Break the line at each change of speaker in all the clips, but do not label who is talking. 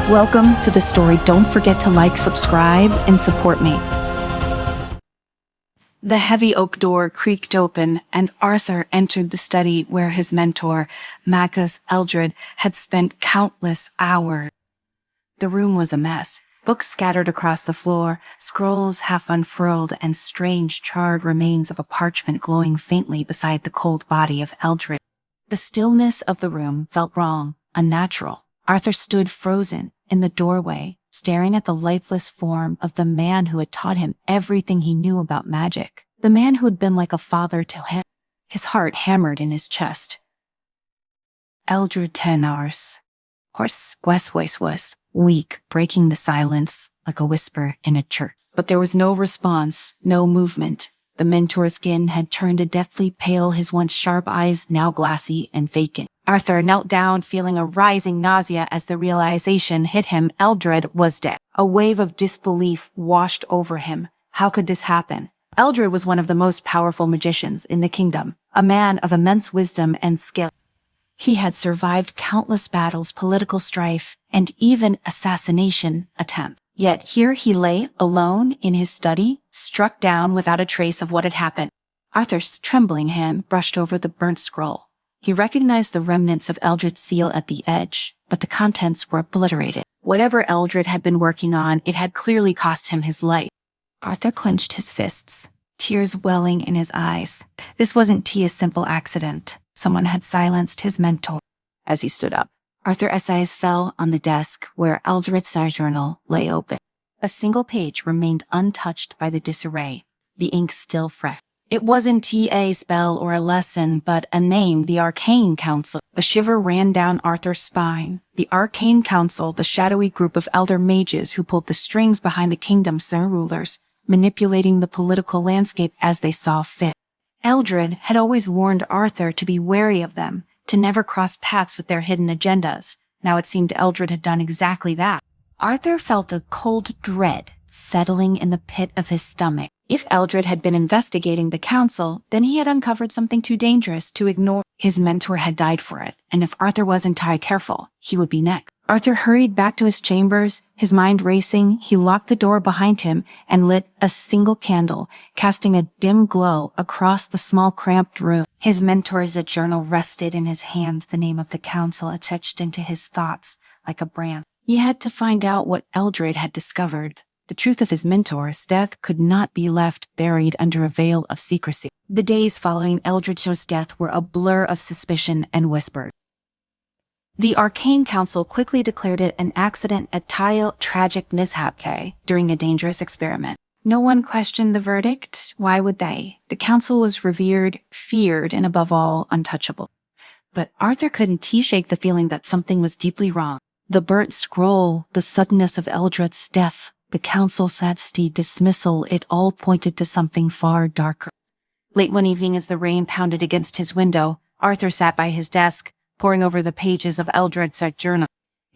Welcome to the story. Don't forget to like, subscribe, and support me. The heavy oak door creaked open, and Arthur entered the study where his mentor, Magus Eldred, had spent countless hours. The room was a mess. Books scattered across the floor, scrolls half unfurled, and strange charred remains of a parchment glowing faintly beside the cold body of Eldred. The stillness of the room felt wrong, unnatural. Arthur stood frozen in the doorway, staring at the lifeless form of the man who had taught him everything he knew about magic. The man who had been like a father to him. His heart hammered in his chest. Eldred Tenars. Hoarse voice was weak, breaking the silence like a whisper in a church. But there was no response, no movement. The mentor's skin had turned a deathly pale, his once sharp eyes now glassy and vacant. Arthur knelt down, feeling a rising nausea as the realization hit him. Eldred was dead. A wave of disbelief washed over him. How could this happen? Eldred was one of the most powerful magicians in the kingdom, a man of immense wisdom and skill. He had survived countless battles, political strife, and even assassination attempts. Yet here he lay, alone in his study, struck down without a trace of what had happened. Arthur's trembling hand brushed over the burnt scroll. He recognized the remnants of Eldred's seal at the edge, but the contents were obliterated. Whatever Eldred had been working on, it had clearly cost him his life. Arthur clenched his fists, tears welling in his eyes. This wasn't a simple accident. Someone had silenced his mentor. As he stood up, Arthur's eyes fell on the desk where Eldred's journal lay open. A single page remained untouched by the disarray, the ink still fresh. It wasn't a spell or a lesson, but a name, the Arcane Council. A shiver ran down Arthur's spine. The Arcane Council, the shadowy group of elder mages who pulled the strings behind the kingdom's rulers, manipulating the political landscape as they saw fit. Eldred had always warned Arthur to be wary of them, to never cross paths with their hidden agendas. Now it seemed Eldred had done exactly that. Arthur felt a cold dread settling in the pit of his stomach. If Eldred had been investigating the council, then he had uncovered something too dangerous to ignore. His mentor had died for it, and if Arthur wasn't careful, he would be next. Arthur hurried back to his chambers, his mind racing. He locked the door behind him and lit a single candle, casting a dim glow across the small cramped room. His mentor's journal rested in his hands, the name of the council etched into his thoughts like a brand. He had to find out what Eldred had discovered. The truth of his mentor's death could not be left buried under a veil of secrecy. The days following Eldred's death were a blur of suspicion and whispered. The Arcane Council quickly declared it an accident, a tragic mishap during a dangerous experiment. No one questioned the verdict. Why would they? The council was revered, feared, and above all, untouchable. But Arthur couldn't shake the feeling that something was deeply wrong. The burnt scroll, the suddenness of Eldred's death, the council's dismissal, it all pointed to something far darker. Late one evening, as the rain pounded against his window, Arthur sat by his desk, poring over the pages of Eldred's journal.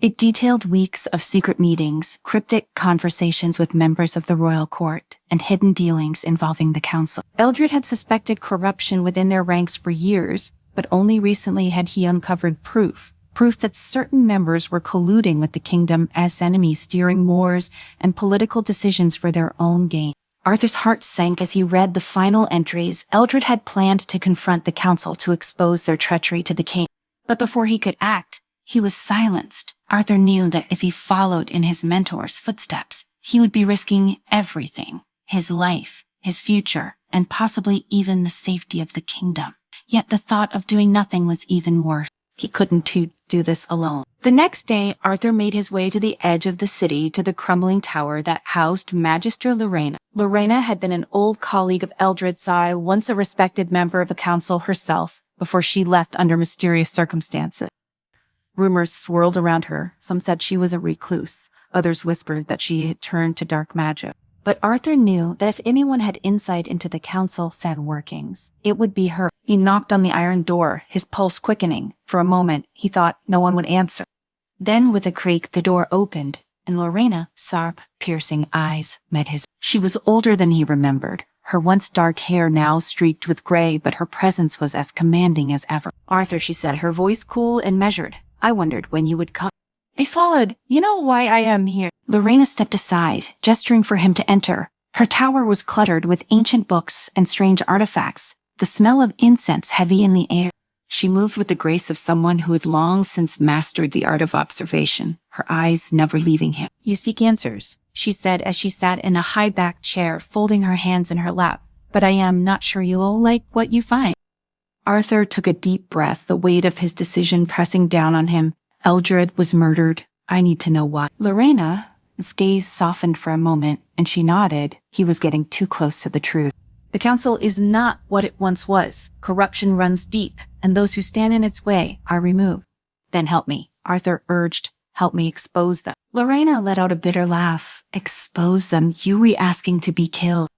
It detailed weeks of secret meetings, cryptic conversations with members of the royal court, and hidden dealings involving the council. Eldred had suspected corruption within their ranks for years, but only recently had he uncovered proof that certain members were colluding with the kingdom as enemies, steering wars and political decisions for their own gain. Arthur's heart sank as he read the final entries. Eldred had planned to confront the council to expose their treachery to the king. But before he could act, he was silenced. Arthur knew that if he followed in his mentor's footsteps, he would be risking everything, his life, his future, and possibly even the safety of the kingdom. Yet the thought of doing nothing was even worse. He couldn't do this alone. The next day, Arthur made his way to the edge of the city, to the crumbling tower that housed Magister Lorena. Lorena had been an old colleague of Eldred's, once a respected member of the council herself, before she left under mysterious circumstances. Rumors swirled around her. Some said she was a recluse. Others whispered that she had turned to dark magic. But Arthur knew that if anyone had insight into the council's sad workings, it would be her. He knocked on the iron door, his pulse quickening. For a moment, he thought no one would answer. Then, with a creak, the door opened, and Lorena's sharp, piercing eyes met his. She was older than he remembered, her once dark hair now streaked with gray, but her presence was as commanding as ever. "Arthur," she said, her voice cool and measured, "I wondered when you would come." I swallowed. You know why I am here. Lorena stepped aside, gesturing for him to enter. Her tower was cluttered with ancient books and strange artifacts, the smell of incense heavy in the air. She moved with the grace of someone who had long since mastered the art of observation, her eyes never leaving him. You seek answers, she said as she sat in a high-backed chair, folding her hands in her lap. But I am not sure you'll like what you find. Arthur took a deep breath, the weight of his decision pressing down on him. Eldred was murdered. I need to know what. Lorena's gaze softened for a moment, and she nodded. He was getting too close to the truth. The council is not what it once was. Corruption runs deep, and those who stand in its way are removed. Then help me, Arthur urged. Help me expose them. Lorena let out a bitter laugh. Expose them? You were asking to be killed.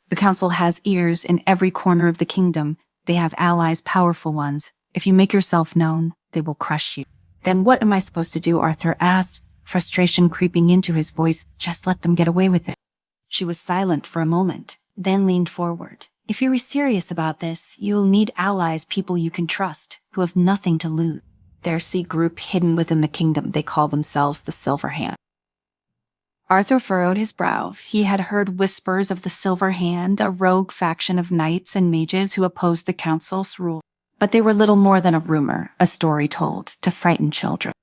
The council has ears in every corner of the kingdom. They have allies, powerful ones. If you make yourself known, they will crush you. Then what am I supposed to do? Arthur asked, frustration creeping into his voice. Just let them get away with it. She was silent for a moment, then leaned forward. If you're serious about this, you'll need allies, people you can trust, who have nothing to lose. There's a group hidden within the kingdom. They call themselves the Silver Hand. Arthur furrowed his brow. He had heard whispers of the Silver Hand, a rogue faction of knights and mages who opposed the council's rule. But they were little more than a rumor, a story told to frighten children.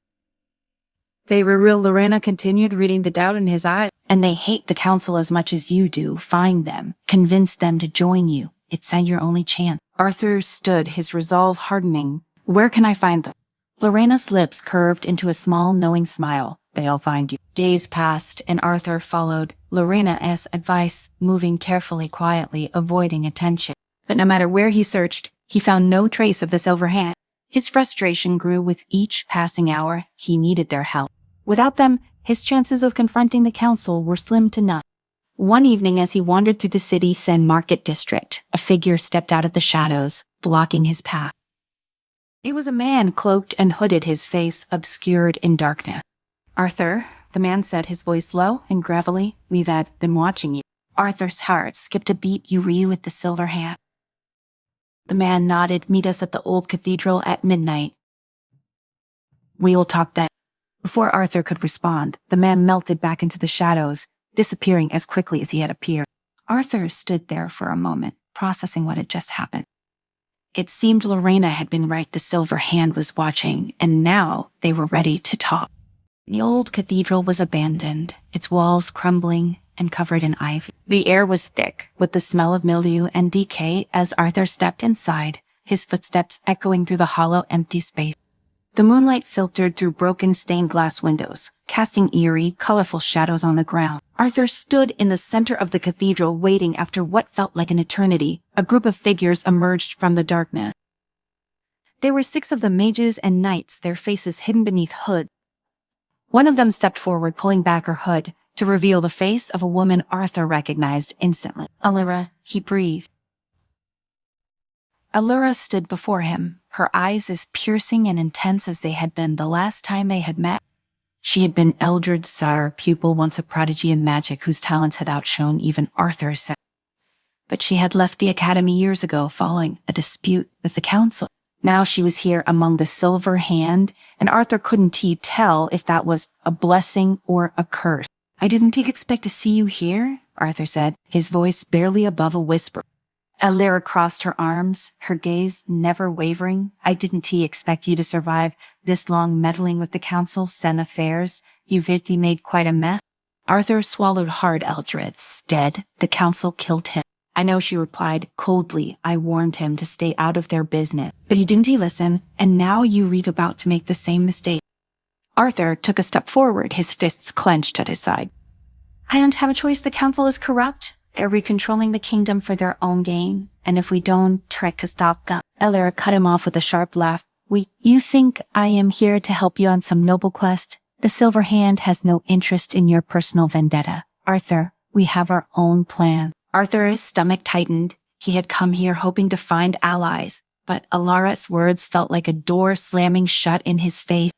They were real. Lorena continued, reading the doubt in his eyes. And they hate the council as much as you do. Find them. Convince them to join you. It's your only chance. Arthur stood, his resolve hardening. Where can I find them? Lorena's lips curved into a small, knowing smile. They'll find you. Days passed, and Arthur followed Lorena's advice, moving carefully, quietly, avoiding attention. But no matter where he searched, he found no trace of the Silver Hand. His frustration grew with each passing hour. He needed their help. Without them, his chances of confronting the council were slim to none. One evening, as he wandered through the city's Market district, a figure stepped out of the shadows, blocking his path. It was a man cloaked and hooded, his face obscured in darkness. Arthur, the man said, his voice low and gravelly, we've been watching you. Arthur's heart skipped a beat. You were with the Silver Hand? The man nodded. Meet us at the old cathedral at midnight. We'll talk then. Before Arthur could respond, the man melted back into the shadows, disappearing as quickly as he had appeared. Arthur stood there for a moment, processing what had just happened. It seemed Lorena had been right. The Silver Hand was watching, and now they were ready to talk. The old cathedral was abandoned, its walls crumbling and covered in ivy. The air was thick with the smell of mildew and decay as Arthur stepped inside, his footsteps echoing through the hollow, empty space. The moonlight filtered through broken stained glass windows, casting eerie, colorful shadows on the ground. Arthur stood in the center of the cathedral, waiting. After what felt like an eternity, a group of figures emerged from the darkness. There were 6 of the mages and knights, their faces hidden beneath hoods. One of them stepped forward, pulling back her hood to reveal the face of a woman Arthur recognized instantly. Allure, he breathed. Allure stood before him, her eyes as piercing and intense as they had been the last time they had met. She had been Eldred's sire, pupil, once a prodigy in magic whose talents had outshone even Arthur's. But she had left the academy years ago following a dispute with the council. Now she was here among the Silver Hand, and Arthur couldn't tell if that was a blessing or a curse. I didn't expect to see you here, Arthur said, his voice barely above a whisper. Allure crossed her arms, her gaze never wavering. I didn't expect you to survive this long meddling with the council's affairs. You've made quite a mess. Arthur swallowed hard. Eldred's dead. The council killed him. I know, she replied coldly. I warned him to stay out of their business. But he didn't listen, and now you read about to make the same mistake. Arthur took a step forward, his fists clenched at his side. I don't have a choice. The council is corrupt. They're recontrolling the kingdom for their own gain, and if we don't try to stop them. Allure cut him off with a sharp laugh. You think I am here to help you on some noble quest? The Silver Hand has no interest in your personal vendetta. Arthur, we have our own plan. Arthur's stomach tightened. He had come here hoping to find allies, but Allure's words felt like a door slamming shut in his face.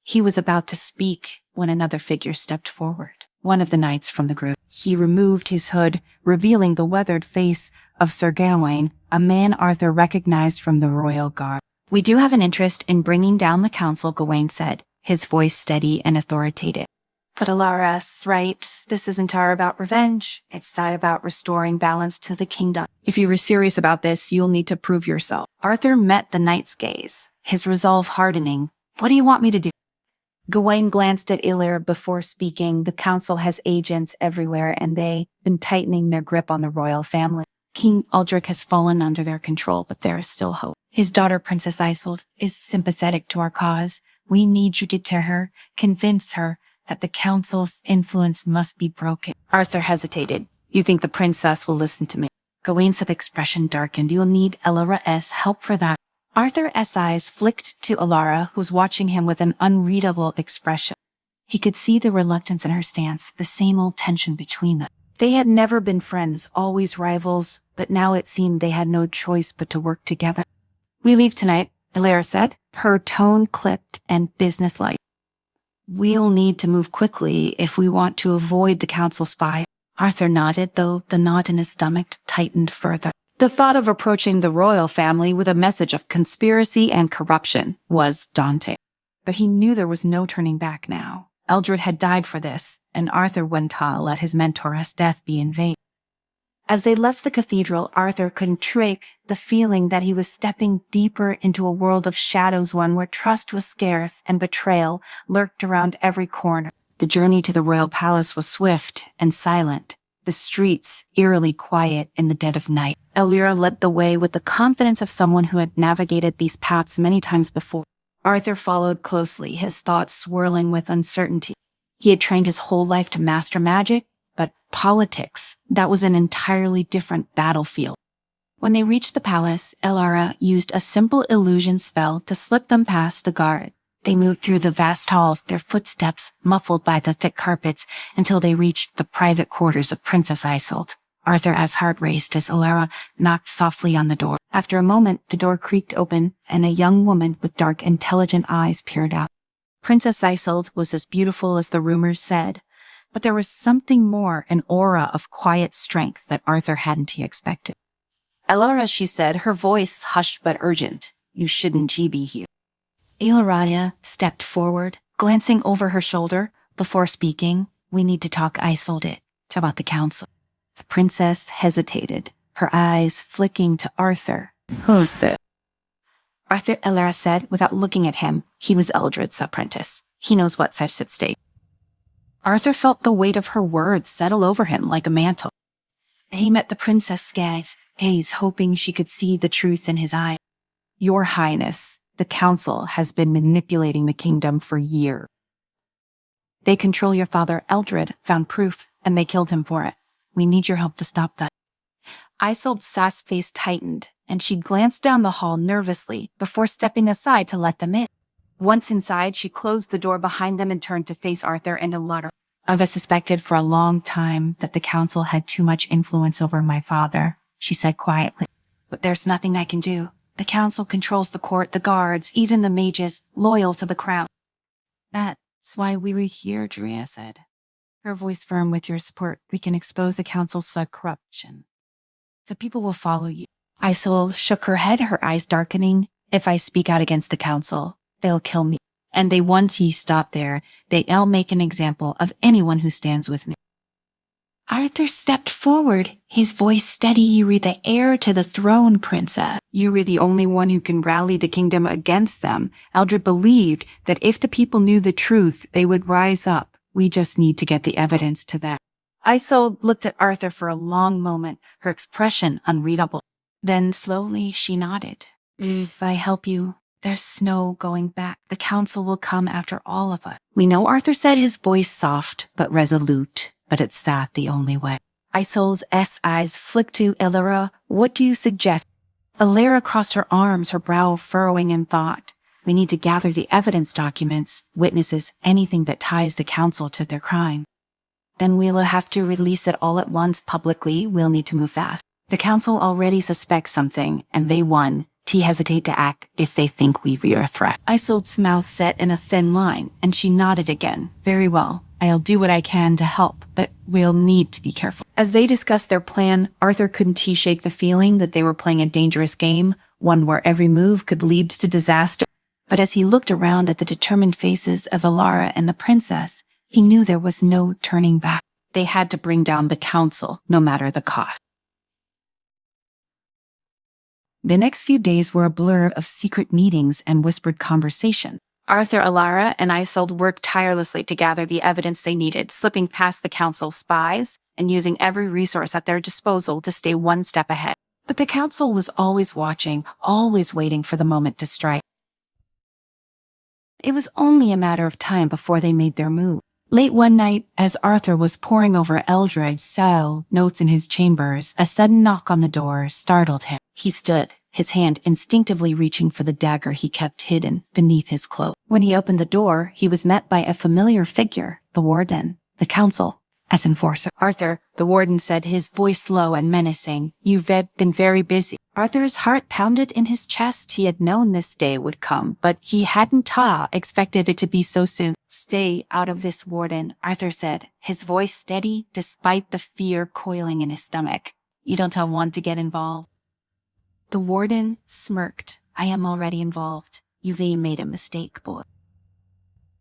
He was about to speak when another figure stepped forward. One of the knights from the group. He removed his hood, revealing the weathered face of Sir Gawain, a man Arthur recognized from the royal guard. We do have an interest in bringing down the council, Gawain said. his voice steady and authoritative. But Alara's right. This isn't about revenge. It's about restoring balance to the kingdom. If you were serious about this, you'll need to prove yourself. Arthur met the knight's gaze, his resolve hardening. What do you want me to do? Gawain glanced at Allure before speaking. The council has agents everywhere, and they've been tightening their grip on the royal family. King Aldrich has fallen under their control, but there is still hope. His daughter, Princess Isolde, is sympathetic to our cause. We need you to deter her, convince her that the council's influence must be broken. Arthur hesitated. You think the princess will listen to me? Gawain's expression darkened. You'll need Allura's help for that. Arthur's eyes flicked to Alara, who was watching him with an unreadable expression. He could see the reluctance in her stance, the same old tension between them. They had never been friends, always rivals, but now it seemed they had no choice but to work together. We leave tonight, Allura said, her tone clipped and businesslike. We'll need to move quickly if we want to avoid the council's spy. Arthur nodded, though the knot in his stomach tightened further. The thought of approaching the royal family with a message of conspiracy and corruption was daunting. But he knew there was no turning back now. Eldred had died for this, and Arthur wouldn't let his mentor's death be in vain. As they left the cathedral, Arthur couldn't shake the feeling that he was stepping deeper into a world of shadows, one where trust was scarce and betrayal lurked around every corner. The journey to the royal palace was swift and silent, the streets eerily quiet in the dead of night. Allura led the way with the confidence of someone who had navigated these paths many times before. Arthur followed closely, his thoughts swirling with uncertainty. He had trained his whole life to master magic, but politics, that was an entirely different battlefield. When they reached the palace, Allura used a simple illusion spell to slip them past the guard. They moved through the vast halls, their footsteps muffled by the thick carpets, until they reached the private quarters of Princess Isolde. Arthur's heart raced as Allura knocked softly on the door. After a moment, the door creaked open, and a young woman with dark, intelligent eyes peered out. Princess Isolde was as beautiful as the rumors said, but there was something more, an aura of quiet strength that Arthur hadn't expected. Allura, she said, her voice hushed but urgent. You shouldn't be here. Allura stepped forward, glancing over her shoulder. Before speaking, we need to talk Isolde. It's about the council. The princess hesitated, her eyes flicking to Arthur. Who's this? Arthur, Allura said, without looking at him. He was Eldred's apprentice. He knows what's at stake. Arthur felt the weight of her words settle over him like a mantle. He met the princess' gaze, hoping she could see the truth in his eye. Your Highness, the council has been manipulating the kingdom for years. They control your father, Eldred, found proof, and they killed him for it. We need your help to stop that. Isolde's sass face tightened, and she glanced down the hall nervously before stepping aside to let them in. Once inside, she closed the door behind them and turned to face Arthur and Lotta. I've suspected for a long time that the council had too much influence over my father, she said quietly. But there's nothing I can do. The council controls the court, the guards, even the mages, loyal to the crown. That's why we were here, Drea said. Her voice firm. With your support, we can expose the council's corruption. The people will follow you. Isolde shook her head, her eyes darkening. If I speak out against the council, they'll kill me. And they once he stopped there, they'll make an example of anyone who stands with me. Arthur stepped forward, his voice steady. You were the heir to the throne, princess. You were the only one who can rally the kingdom against them. Eldred believed that if the people knew the truth, they would rise up. We just need to get the evidence to that. Isolde looked at Arthur for a long moment, her expression unreadable. Then slowly she nodded. If I help you, there's no going back. The council will come after all of us. We know, Arthur said, his voice soft but resolute. But it's that the only way. Isolde's eyes flicked to Allura. What do you suggest? Allura crossed her arms, her brow furrowing in thought. We need to gather the evidence, documents, witnesses, anything that ties the council to their crime. Then we'll have to release it all at once publicly. We'll need to move fast. The council already suspects something, and they won. To hesitate to act if they think we are a threat. Isolde's mouth set in a thin line, and she nodded again. Very well. I'll do what I can to help, but we'll need to be careful. As they discussed their plan, Arthur couldn't shake the feeling that they were playing a dangerous game, one where every move could lead to disaster. But as he looked around at the determined faces of Alara and the princess, he knew there was no turning back. They had to bring down the council, no matter the cost. The next few days were a blur of secret meetings and whispered conversation. Arthur, Alara, and Isolde worked tirelessly to gather the evidence they needed, slipping past the council's spies and using every resource at their disposal to stay one step ahead. But the council was always watching, always waiting for the moment to strike. It was only a matter of time before they made their move. Late one night, as Arthur was poring over Eldred's cell notes in his chambers, a sudden knock on the door startled him. He stood, his hand instinctively reaching for the dagger he kept hidden beneath his cloak. When he opened the door, he was met by a familiar figure, the warden, the council, as enforcer. "Arthur," the warden said, his voice low and menacing, "you've been very busy." Arthur's heart pounded in his chest. He had known this day would come, but he hadn't expected it to be so soon. "Stay out of this, warden," Arthur said, his voice steady despite the fear coiling in his stomach. "You don't want to get involved." The warden smirked. "I am already involved. You've made a mistake, boy.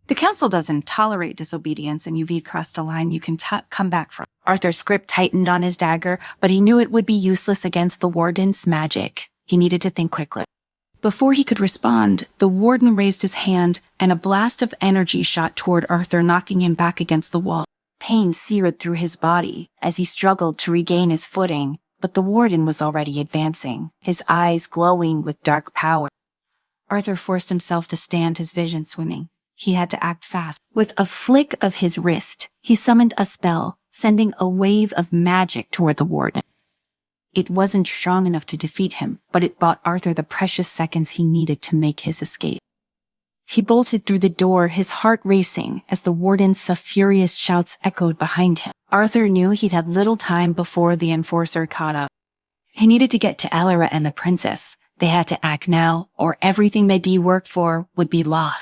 The council doesn't tolerate disobedience, and you've crossed a line you can come back from." Arthur's grip tightened on his dagger, but he knew it would be useless against the warden's magic. He needed to think quickly. Before he could respond, the warden raised his hand, and a blast of energy shot toward Arthur, knocking him back against the wall. Pain seared through his body as he struggled to regain his footing, but the warden was already advancing, his eyes glowing with dark power. Arthur forced himself to stand, his vision swimming. He had to act fast. With a flick of his wrist, he summoned a spell, sending a wave of magic toward the warden. It wasn't strong enough to defeat him, but it bought Arthur the precious seconds he needed to make his escape. He bolted through the door, his heart racing, as the warden's furious shouts echoed behind him. Arthur knew he'd have little time before the enforcer caught up. He needed to get to Alara and the princess. They had to act now, or everything Mehdi worked for would be lost.